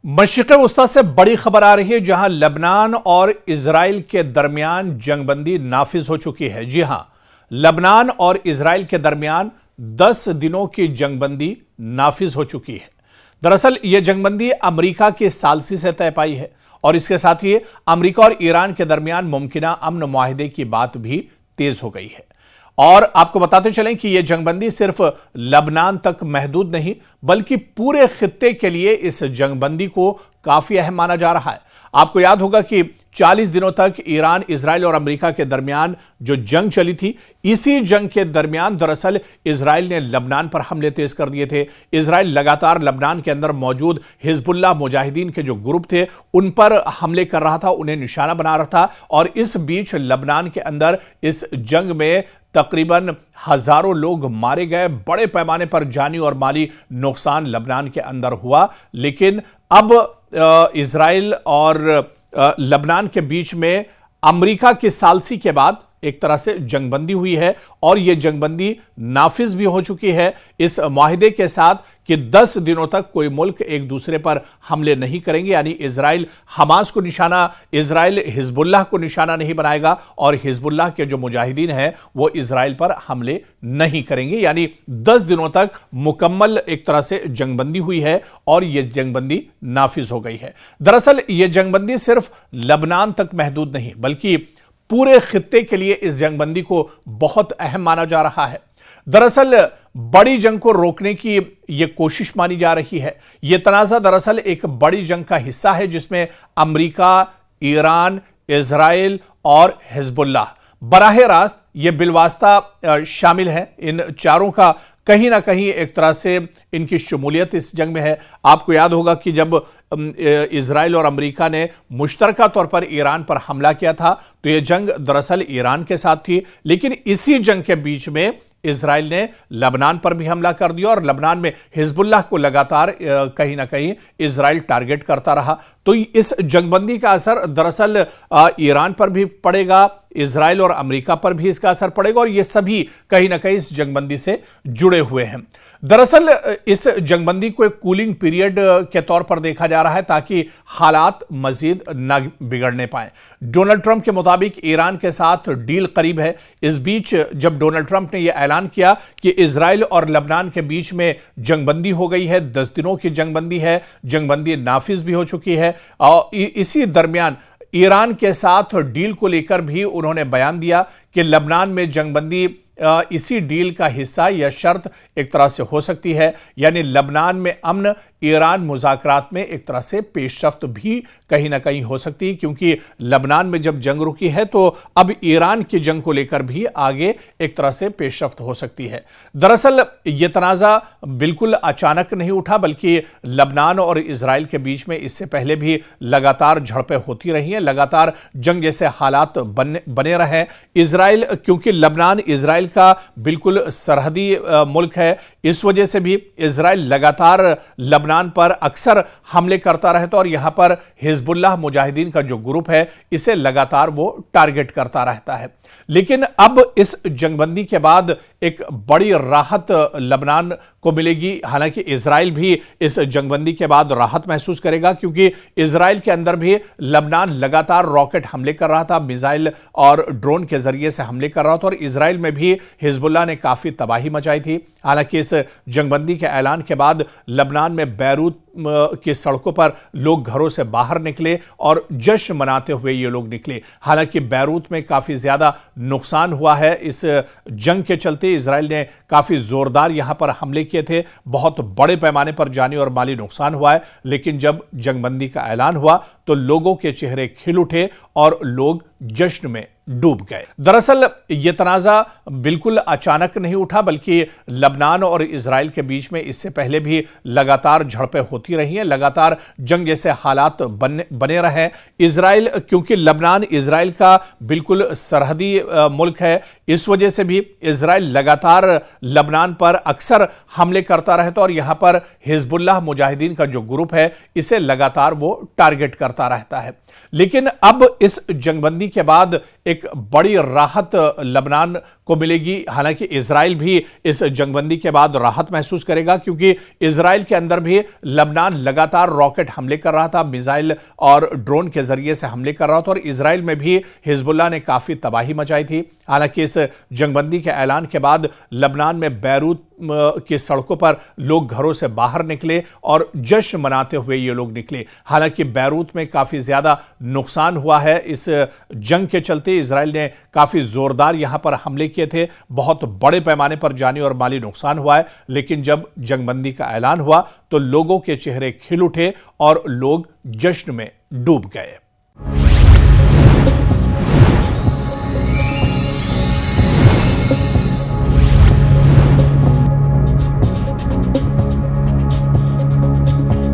मशरिक़ वस्ता से बड़ी खबर आ रही है, जहां लबनान और इजराइल के दरमियान जंगबंदी नाफिज हो चुकी है। जी हां, लबनान और इजराइल के दरमियान 10 दिनों की जंगबंदी नाफिज हो चुकी है। दरअसल यह जंगबंदी अमेरिका के सालसी से तय पाई है और इसके साथ ही अमेरिका और ईरान के दरमियान मुमकिना अमन मुआहिदे की बात भी तेज हो गई है। और आपको बताते चलें कि यह जंगबंदी सिर्फ लबनान तक महदूद नहीं, बल्कि पूरे खित्ते के लिए इस जंगबंदी को काफी अहम माना जा रहा है। आपको याद होगा कि 40 दिनों तक ईरान, इजराइल और अमेरिका के दरमियान जो जंग चली थी, इसी जंग के दरमियान दरअसल इजराइल ने लबनान पर हमले तेज कर दिए थे। इजराइल लगातार लबनान के अंदर मौजूद हिजबुल्लाह मुजाहिदीन के जो ग्रुप थे उन पर हमले कर रहा था, उन्हें निशाना बना रहा था। और इस बीच लबनान के अंदर इस जंग में तकरीबन हजारों लोग मारे गए, बड़े पैमाने पर जानी और माली नुकसान लबनान के अंदर हुआ। लेकिन अब इजराइल और लबनान के बीच में अमेरिका की सालसी के बाद एक तरह से जंगबंदी हुई है और यह जंगबंदी नाफिज भी हो चुकी है, इस मुआहिदे के साथ कि 10 दिनों तक कोई मुल्क एक दूसरे पर हमले नहीं करेंगे। यानी इजराइल हमास को निशाना, इजराइल हिजबुल्लाह को निशाना नहीं बनाएगा और हिजबुल्लाह के जो मुजाहिदीन हैं वो इजराइल पर हमले नहीं करेंगे। यानी 10 दिनों तक मुकम्मल एक तरह से जंगबंदी हुई है और यह जंगबंदी नाफिज हो गई है। दरअसल यह जंगबंदी सिर्फ लबनान तक महदूद नहीं, बल्कि पूरे खित्ते के लिए इस जंगबंदी को बहुत अहम माना जा रहा है। दरअसल बड़ी जंग को रोकने की यह कोशिश मानी जा रही है। यह तनाज़ा दरअसल एक बड़ी जंग का हिस्सा है जिसमें अमेरिका, ईरान, इजराइल और हिजबुल्लाह बराह रास्त ये बिलवास्ता शामिल है। इन चारों का कहीं ना कहीं एक तरह से इनकी शमूलियत इस जंग में है। आपको याद होगा कि जब इजराइल और अमेरिका ने मुश्तरका तौर पर ईरान पर हमला किया था तो यह जंग दरअसल ईरान के साथ थी, लेकिन इसी जंग के बीच में इजराइल ने लबनान पर भी हमला कर दिया और लबनान में हिजबुल्लाह को लगातार कहीं ना कहीं इजराइल टारगेट करता रहा। तो इस जंगबंदी का असर दरअसल ईरान पर भी पड़ेगा, इजराइल और अमेरिका पर भी इसका असर पड़ेगा और ये सभी कहीं ना कहीं इस जंगबंदी से जुड़े हुए हैं। दरअसल इस जंगबंदी को एक कूलिंग पीरियड के तौर पर देखा जा रहा है ताकि हालात मजीद न बिगड़ने पाए। डोनाल्ड ट्रंप के मुताबिक ईरान के साथ डील करीब है। इस बीच जब डोनाल्ड ट्रंप ने यह ऐलान किया कि इजराइल और लबनान के बीच में जंगबंदी हो गई है, 10 दिनों की जंगबंदी है, जंगबंदी नाफिज भी हो चुकी है, और इसी दरमियान ईरान के साथ डील को लेकर भी उन्होंने बयान दिया कि लबनान में जंगबंदी इसी डील का हिस्सा या शर्त एक तरह से हो सकती है। यानी लबनान में अमन, ईरान मुज़ाकरात में एक तरह से पेशरफ्त भी कहीं ना कहीं हो सकती है, क्योंकि लबनान में जब जंग रुकी है तो अब ईरान की जंग को लेकर भी आगे एक तरह से पेशरफ्त हो सकती है। दरअसल यह तनाज़ा बिल्कुल अचानक नहीं उठा, बल्कि लबनान और इजराइल के बीच में इससे पहले भी लगातार झड़पें होती रही हैं, लगातार जंग जैसे हालात बने रहे। इजराइल, क्योंकि लबनान इजराइल का बिल्कुल सरहदी मुल्क है, इस वजह से भी इजराइल लगातार लबनान पर अक्सर हमले करता रहता और यहां पर हिजबुल्लाह मुजाहिदीन का जो ग्रुप है इसे लगातार वो टारगेट करता रहता है। लेकिन अब इस जंगबंदी के बाद एक बड़ी राहत लबनान को मिलेगी। हालांकि इजराइल भी इस जंगबंदी के बाद राहत महसूस करेगा, क्योंकि इजराइल के अंदर भी लबनान लगातार रॉकेट हमले कर रहा था, मिसाइल और ड्रोन के जरिए से हमले कर रहा था और इजराइल में भी हिजबुल्लाह ने काफी तबाही मचाई थी। हालांकि इस जंगबंदी के ऐलान के बाद लबनान में बैरूत की सड़कों पर लोग घरों से बाहर निकले और जश्न मनाते हुए ये लोग निकले। हालांकि बैरूत में काफी ज्यादा नुकसान हुआ है इस जंग के चलते। इजराइल ने काफी जोरदार यहां पर हमले किए थे, बहुत बड़े पैमाने पर जानी और माली नुकसान हुआ है। लेकिन जब जंगबंदी का ऐलान हुआ तो लोगों के चेहरे खिल उठे और लोग जश्न में डूब गए। दरअसल यह तनाज़ा बिल्कुल अचानक नहीं उठा, बल्कि लबनान और इजराइल के बीच में इससे पहले भी लगातार झड़पें होती रही हैं, लगातार जंग जैसे हालात बने रहे। इजराइल, क्योंकि लबनान इजराइल का बिल्कुल सरहदी मुल्क है, इस वजह से भी इजराइल लगातार लबनान पर अक्सर हमले करता रहता और यहां पर हिजबुल्लाह मुजाहिदीन का जो ग्रुप है इसे लगातार वो टारगेट करता रहता है। लेकिन अब इस जंगबंदी के बाद एक बड़ी राहत लबनान को मिलेगी। हालांकि इजराइल भी इस जंगबंदी के बाद राहत महसूस करेगा, क्योंकि इजराइल के अंदर भी लबनान लगातार रॉकेट हमले कर रहा था, मिसाइल और ड्रोन के जरिए से हमले कर रहा था, और इजराइल में भी हिजबुल्लाह ने काफी तबाही मचाई थी। हालांकि इस जंगबंदी के ऐलान के बाद लबनान में बैरूत की सड़कों पर लोग घरों से बाहर निकले और जश्न मनाते हुए ये लोग निकले। हालांकि बैरूत में काफी ज्यादा नुकसान हुआ है इस जंग के चलते। इजराइल ने काफी जोरदार यहां पर हमले किए थे, बहुत बड़े पैमाने पर जानी और माली नुकसान हुआ है। लेकिन जब जंगबंदी का ऐलान हुआ तो लोगों के चेहरे खिल उठे और लोग जश्न में डूब गए।